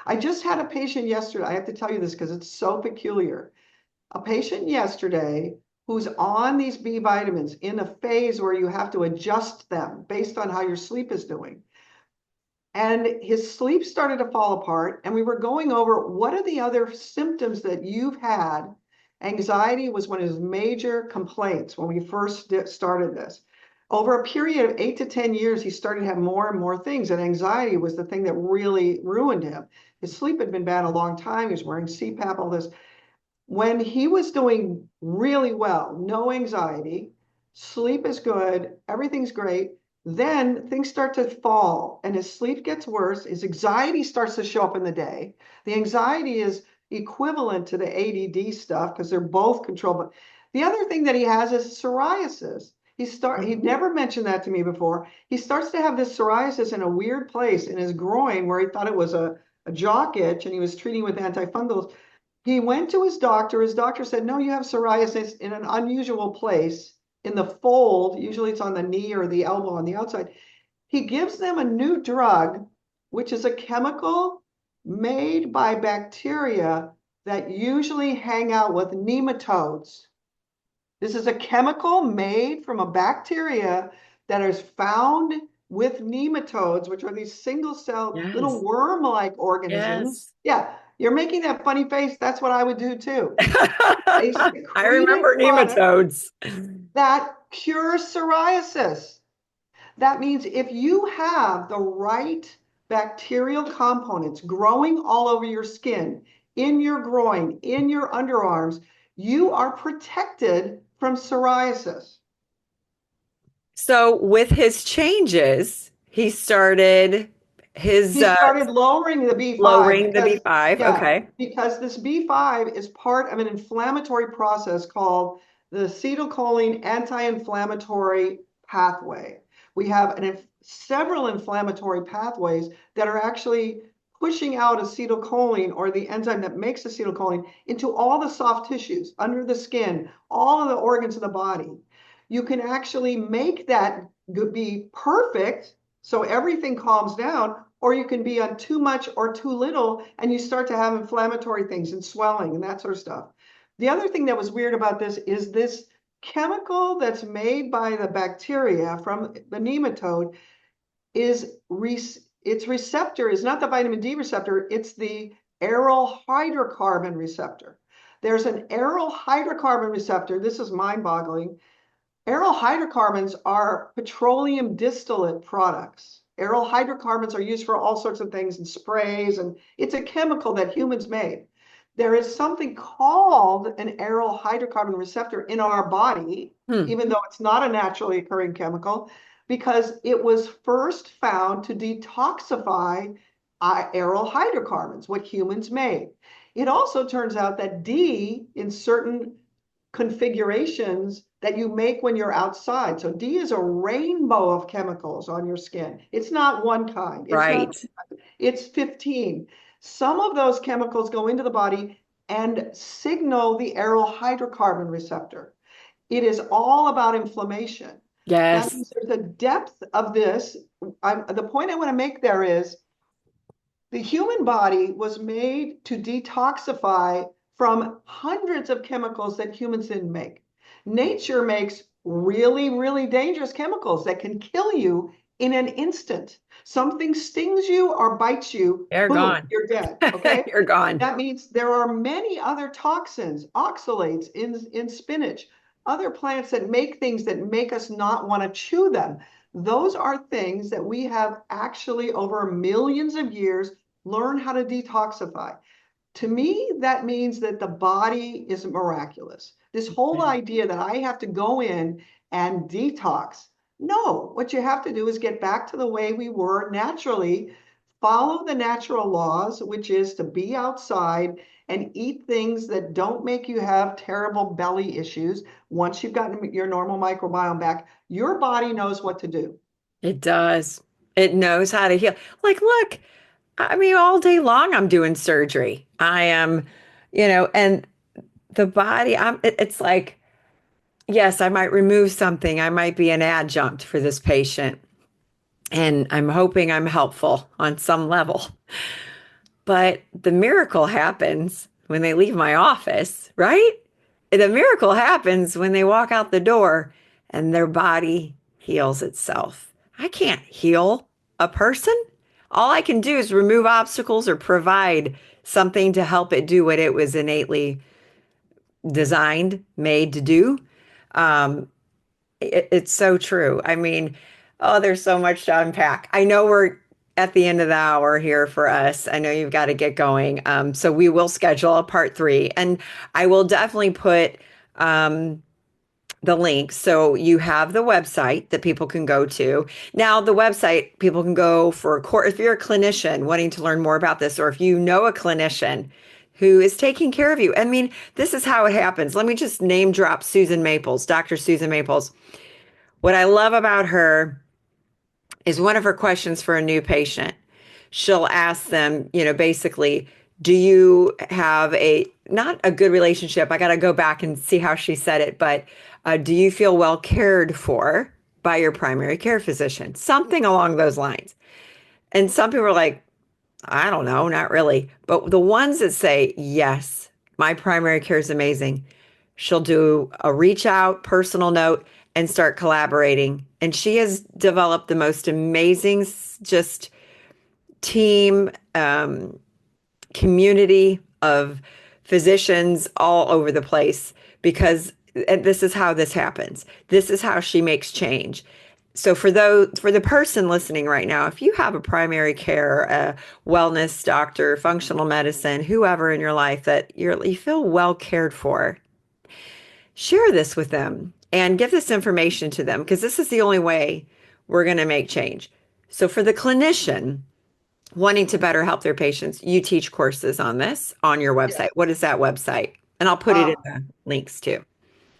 I just had a patient yesterday. I have to tell you this because it's so peculiar. A patient yesterday who's on these B vitamins in a phase where you have to adjust them based on how your sleep is doing. And his sleep started to fall apart. And we were going over what are the other symptoms that you've had. Anxiety was one of his major complaints when we first started this. Over a period of 8 to 10 years, he started to have more and more things. And anxiety was the thing that really ruined him. His sleep had been bad a long time. He was wearing CPAP, all this. When he was doing really well, no anxiety, sleep is good, everything's great, then things start to fall and his sleep gets worse. His anxiety starts to show up in the day. The anxiety is equivalent to the ADD stuff because they're both controlled. But the other thing that he has is psoriasis. He'd never mentioned that to me before. He starts to have this psoriasis in a weird place in his groin where he thought it was a jock itch and he was treating with antifungals. He went to his doctor. His doctor said, no, you have psoriasis in an unusual place in the fold. Usually it's on the knee or the elbow on the outside. He gives them a new drug, which is a chemical made by bacteria that usually hang out with nematodes. This is a chemical made from a bacteria that is found with nematodes, which are these single cell little Yes. worm-like organisms. Yes. Yeah, you're making that funny face. That's what I would do too. A I secreted remember product nematodes. that cures psoriasis. That means if you have the right bacterial components growing all over your skin, in your groin, in your underarms, you are protected from psoriasis. So with his changes, he started his He started lowering the B5 lowering the because, B5. yeah, Okay. because this B5 is part of an inflammatory process called the acetylcholine anti-inflammatory pathway. We have several inflammatory pathways that are actually pushing out acetylcholine, or the enzyme that makes acetylcholine, into all the soft tissues under the skin, all of the organs of the body. You can actually make that be perfect so everything calms down, or you can be on too much or too little, and you start to have inflammatory things and swelling and that sort of stuff. The other thing that was weird about this is this chemical that's made by the bacteria from the nematode is its receptor is not the vitamin D receptor, it's the aryl hydrocarbon receptor. There's an aryl hydrocarbon receptor. This is mind-boggling. Aryl hydrocarbons are petroleum distillate products. Aryl hydrocarbons are used for all sorts of things and sprays, and it's a chemical that humans made. There is something called an aryl hydrocarbon receptor in our body, Hmm. even though it's not a naturally occurring chemical, because it was first found to detoxify aryl hydrocarbons, what humans made. It also turns out that D in certain configurations that you make when you're outside. So D is a rainbow of chemicals on your skin. It's not one kind. It's not, Right. it's 15. Some of those chemicals go into the body and signal the aryl hydrocarbon receptor. It is all about inflammation. That Yes. means there's a depth of this. The point I want to make there is the human body was made to detoxify from hundreds of chemicals that humans didn't make. Nature makes really, really dangerous chemicals that can kill you in an instant. Something stings you or bites you, They're boom, gone. you're dead. Okay. You're gone. That means there are many other toxins, oxalates in spinach, other plants that make things that make us not want to chew them. Those are things that we have actually over millions of years learn how to detoxify. To me, that means that the body is miraculous. This whole idea that I have to go in and detox. No, what you have to do is get back to the way we were naturally, follow the natural laws, which is to be outside and eat things that don't make you have terrible belly issues. Once you've gotten your normal microbiome back, your body knows what to do. It does. It knows how to heal. Like, look, I mean, all day long I'm doing surgery. I am, and the body, it's like, yes, I might remove something. I might be an adjunct for this patient. And I'm hoping I'm helpful on some level. But the miracle happens when they leave my office, right? The miracle happens when they walk out the door and their body heals itself. I can't heal a person. All I can do is remove obstacles or provide something to help it do what it was innately designed, made to do. Um, it's so true. I mean, oh, there's so much to unpack. I know we're at the end of the hour here for us. I know you've got to get going. So we will schedule a part three, and I will definitely put um, the link. So you have the website that people can go to. Now, the website people can go for a course. If you're a clinician wanting to learn more about this, or if you know a clinician who is taking care of you. I mean, this is how it happens. Let me just name drop Susan Maples, Dr. Susan Maples. What I love about her is one of her questions for a new patient. She'll ask them, basically, do you have not a good relationship? I got to go back and see how she said it, but do you feel well cared for by your primary care physician? Something along those lines. And some people are like, I don't know, not really. But the ones that say, yes, my primary care is amazing, she'll do a reach out, personal note, and start collaborating. And she has developed the most amazing, just team, community of physicians all over the place because this is how this happens. This is how she makes change. So for the person listening right now, if you have a primary care, a wellness doctor, functional medicine, whoever in your life that you feel well cared for, share this with them. and give this information to them because this is the only way we're going to make change. So for the clinician wanting to better help their patients, you teach courses on this on your website. Yes. What is that website? And I'll put it in Uh, the links too.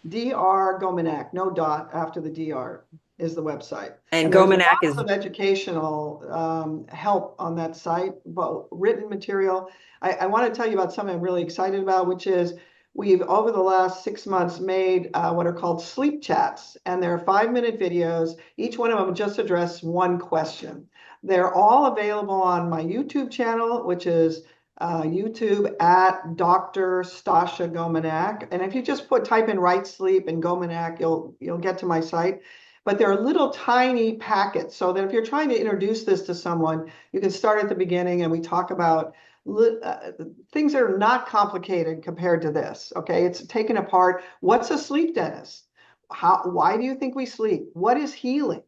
Dr. Gominak, no dot after the dr, is the website. And And there's Gominak lots is, of educational help on that site, but written material. I want to tell you about something I'm really excited about, which is we've over the last 6 months made what are called sleep chats. And they're 5-minute videos. Each one of them just address one question. They're all available on my YouTube channel, which is YouTube at Dr. Stasha Gominak. And if you just type in right sleep and Gominak, you'll get to my site. But they're little tiny packets so that if you're trying to introduce this to someone, you can start at the beginning and we talk about things that are not complicated compared to this. Okay, it's taken apart. What's a sleep dentist? Why do you think we sleep? What is healing?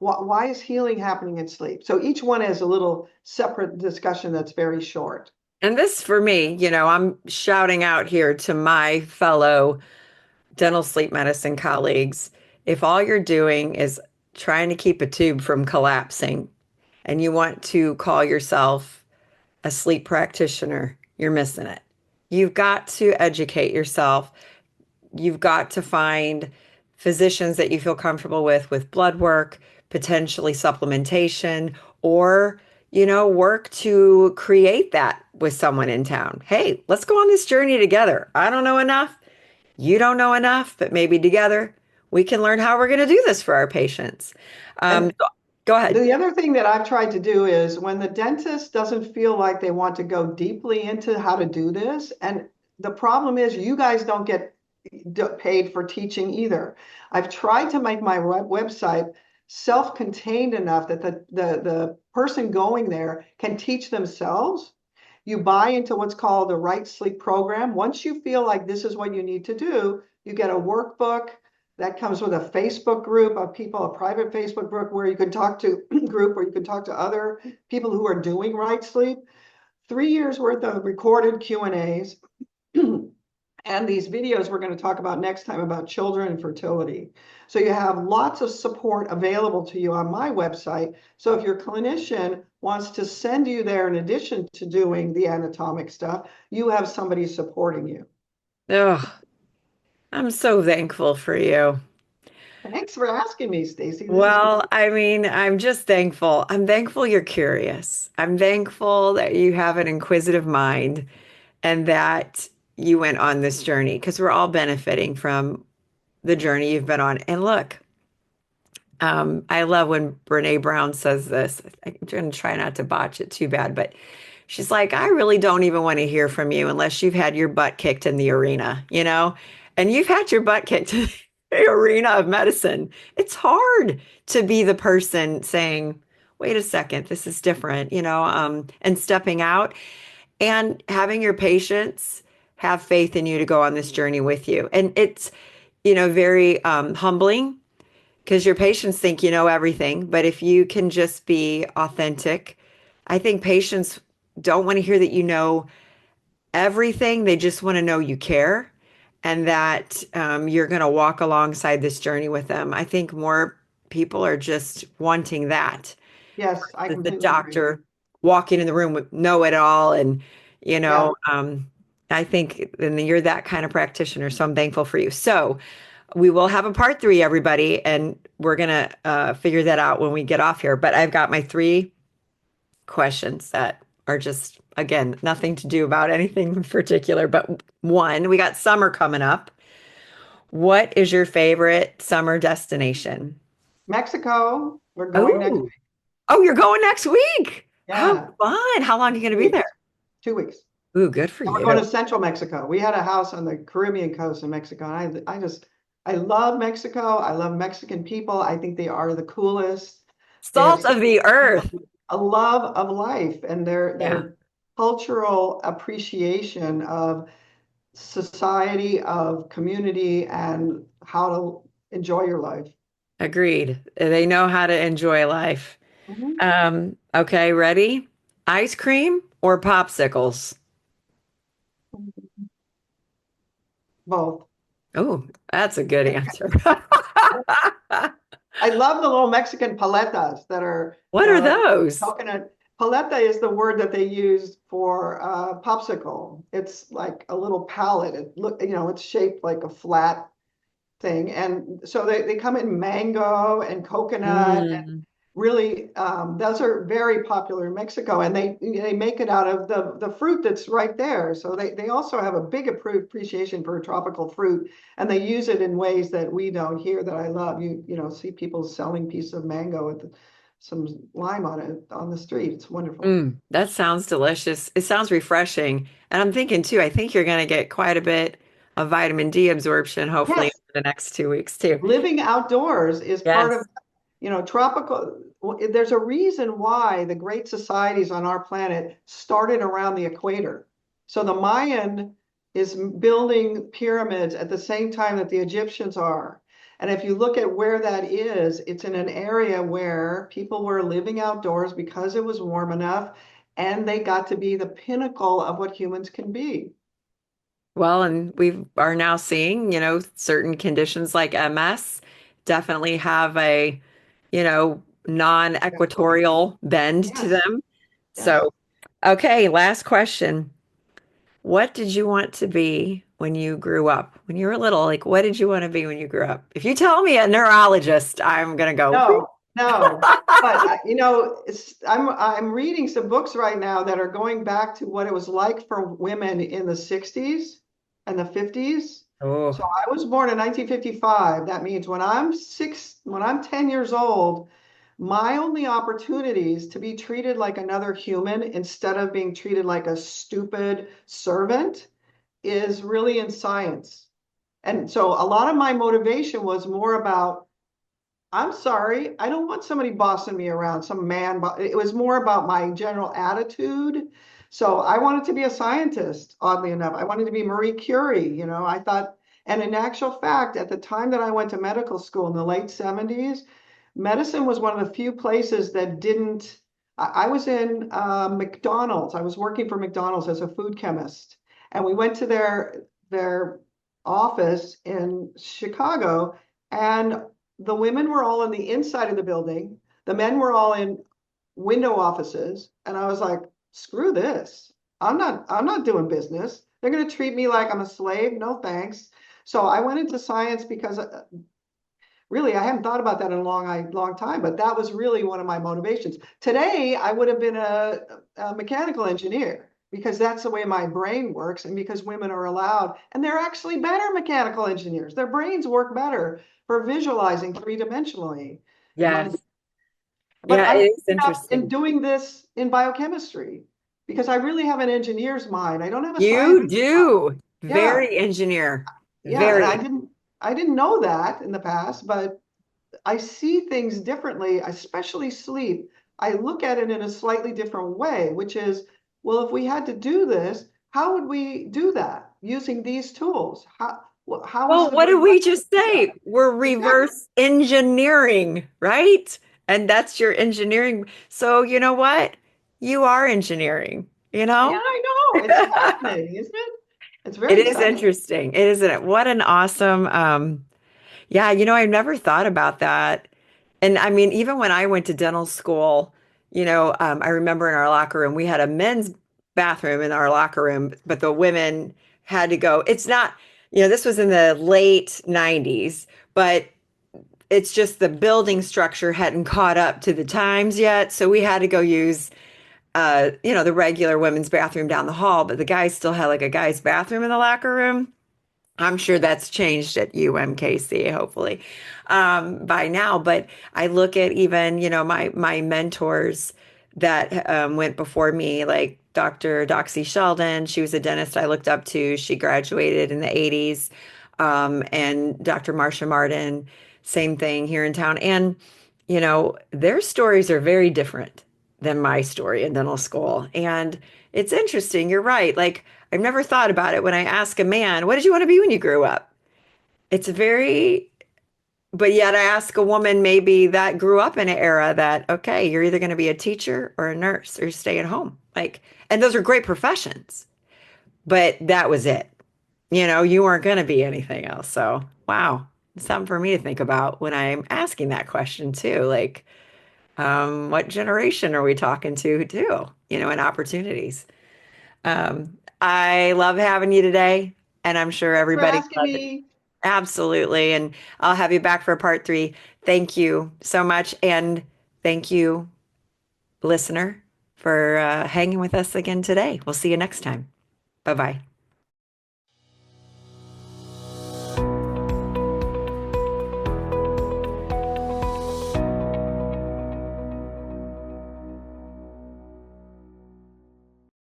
Why is healing happening in sleep? So each one has a little separate discussion that's very short. and this for me, I'm shouting out here to my fellow dental sleep medicine colleagues. If all you're doing is trying to keep a tube from collapsing and you want to call yourself a sleep practitioner, you're missing it. You've got to educate yourself. You've got to find physicians that you feel comfortable with blood work, potentially supplementation, or, work to create that with someone in town. Hey, let's go on this journey together. I don't know enough. You don't know enough, but maybe together we can learn how we're going to do this for our patients. And Go ahead. the other thing that I've tried to do is when the dentist doesn't feel like they want to go deeply into how to do this, and the problem is you guys don't get paid for teaching either. I've tried to make my website self-contained enough that the person going there can teach themselves. You buy into what's called the Right Sleep program. Once you feel like this is what you need to do, you get a workbook that comes with a Facebook group of people, a private Facebook group where you can talk to group where you can talk to other people who are doing right sleep. 3 years worth of recorded Q&As. And these videos we're going to talk about next time about children and fertility. So you have lots of support available to you on my website. So if your clinician wants to send you there in addition to doing the anatomic stuff, you have somebody supporting you. Oh, I'm so thankful for you. Thanks for asking me, Stacy. This is Well, I mean, I'm just thankful. I'm thankful you're curious. I'm thankful that you have an inquisitive mind and that you went on this journey because we're all benefiting from the journey you've been on. And look, I love when Brene Brown says this. I'm going to try not to botch it too bad, but she's like, I really don't even want to hear from you unless you've had your butt kicked in the arena, And you've had your butt kicked in the arena of medicine. It's hard to be the person saying, wait a second, this is different, and stepping out and having your patients have faith in you to go on this journey with you. And it's, very humbling because your patients think you know everything. But if you can just be authentic, I think patients don't want to hear that you know everything. They just want to know you care and that you're going to walk alongside this journey with them. I think more people are just wanting that. yes, I The completely agree. doctor walking in the room with know it all and Yeah. I think and you're that kind of practitioner, so I'm thankful for you. So we will have a part three, everybody, and we're gonna figure that out when we get off here. But I've got my three questions that are just, again, nothing to do about anything in particular. But one, we got summer coming up. What is your favorite summer destination? Mexico, we're going next Oh, week. oh, you're going next week. How Yeah, fun. How long are you going to be there? 2 weeks. 2 weeks. Ooh, good for And we're going you. to Central Mexico. We had a house on the Caribbean coast in Mexico. And I love Mexico. I love Mexican people. I think they are the coolest. They have Salt of the earth. a love of life and Yeah, their cultural appreciation of society, of community, and how to enjoy your life. agreed. They know how to enjoy life. Mhm. Okay, ready? Ice cream or popsicles? Both. Oh, that's a good answer. I love the little Mexican paletas that are, What are like those? coconut. Paleta is the word that they use for popsicle. It's like a little palette. It's shaped like a flat thing. And so they come in mango and coconut. Mm. Really, those are very popular in Mexico, and they make it out of the fruit that's right there. So they also have a big appreciation for tropical fruit, and they use it in ways that we don't here that I love. See people selling pieces of mango with some lime on it on the street. It's wonderful. That sounds delicious. It sounds refreshing. And I'm thinking too, I think you're going to get quite a bit of vitamin D absorption, hopefully, Yes, in the next 2 weeks too. living outdoors is part of Yes. tropical. There's a reason why the great societies on our planet started around the equator. So the Mayan is building pyramids at the same time that the Egyptians are. And if you look at where that is, it's in an area where people were living outdoors because it was warm enough and they got to be the pinnacle of what humans can be. Well, and we are now seeing, certain conditions like MS definitely have a, non-equatorial bend to Yes, them. yes. So, okay, last question. What did you want to be when you grew up? When you were little, like what did you want to be when you grew up? If you tell me a neurologist, I'm gonna go, "Whew." No, no. But I'm reading some books right now that are going back to what it was like for women in the 60s and the 50s. So Oh, I was born in 1955. That means when I'm 10 years old, my only opportunities to be treated like another human instead of being treated like a stupid servant is really in science. And so a lot of my motivation was more about I'm sorry. I don't want somebody bossing me around, some man. It was more about my general attitude. So I wanted to be a scientist, oddly enough. I wanted to be Marie Curie, I thought, and in actual fact, at the time that I went to medical school in the late 70s, medicine was one of the few places that didn't. I was in McDonald's. I was working for McDonald's as a food chemist. And we went to their office in Chicago. And the women were all on the inside of the building. The men were all in window offices. And I was like, screw this. I'm not doing business. They're going to treat me like I'm a slave. No, thanks. So I went into science because really I hadn't thought about that in a long time, but that was really one of my motivations. Today, I would have been a mechanical engineer because that's the way my brain works and because women are allowed, and they're actually better mechanical engineers. Their brains work better for visualizing three-dimensionally. My, yes. but Yeah, it I'm is up in interesting. doing this in biochemistry because I really have an engineer's mind. I don't have a You scientist mind. do. Yeah, Very engineer. yeah, and I Very. didn't I didn't know that in the past, but I see things differently, especially sleep. I look at it in a slightly different way, which is, well, if we had to do this, how would we do that using these tools? How is Well, the what did brain we going to just do that? say? We're Exactly. reverse engineering, right? And that's your engineering. So, you know what? You are engineering, you Yeah, know? I know. It's fascinating, isn't it? It's It very is exciting. interesting. It isn't it? What an awesome yeah, I've never thought about that. And I mean, even when I went to dental school, I remember in our locker room, we had a men's bathroom in our locker room, but the women had to go. It's not, this was in the late 90s, but it's just the building structure hadn't caught up to the times yet. So we had to go use, the regular women's bathroom down the hall, but the guys still had like a guy's bathroom in the locker room. I'm sure that's changed at UMKC, hopefully, by now. But I look at even, my mentors that went before me, like Dr. Doxy Sheldon. She was a dentist I looked up to. She graduated in the 80s. And Dr. Marcia Martin, same thing here in town. And, their stories are very different than my story in dental school. And it's interesting. You're right. Like, I've never thought about it when I ask a man, what did you want to be when you grew up? It's very, but yet I ask a woman maybe that grew up in an era that, okay, you're either going to be a teacher or a nurse or stay at home. Like, and those are great professions, but that was it. you weren't going to be anything else. So, wow, something for me to think about when I'm asking that question too. Like, what generation are we talking to too? And opportunities. I love having you today, and I'm sure For everybody asking does it. me. Absolutely. And I'll have you back for part three. Thank you so much. And thank you, listener, for hanging with us again today. We'll see you next time. Bye bye.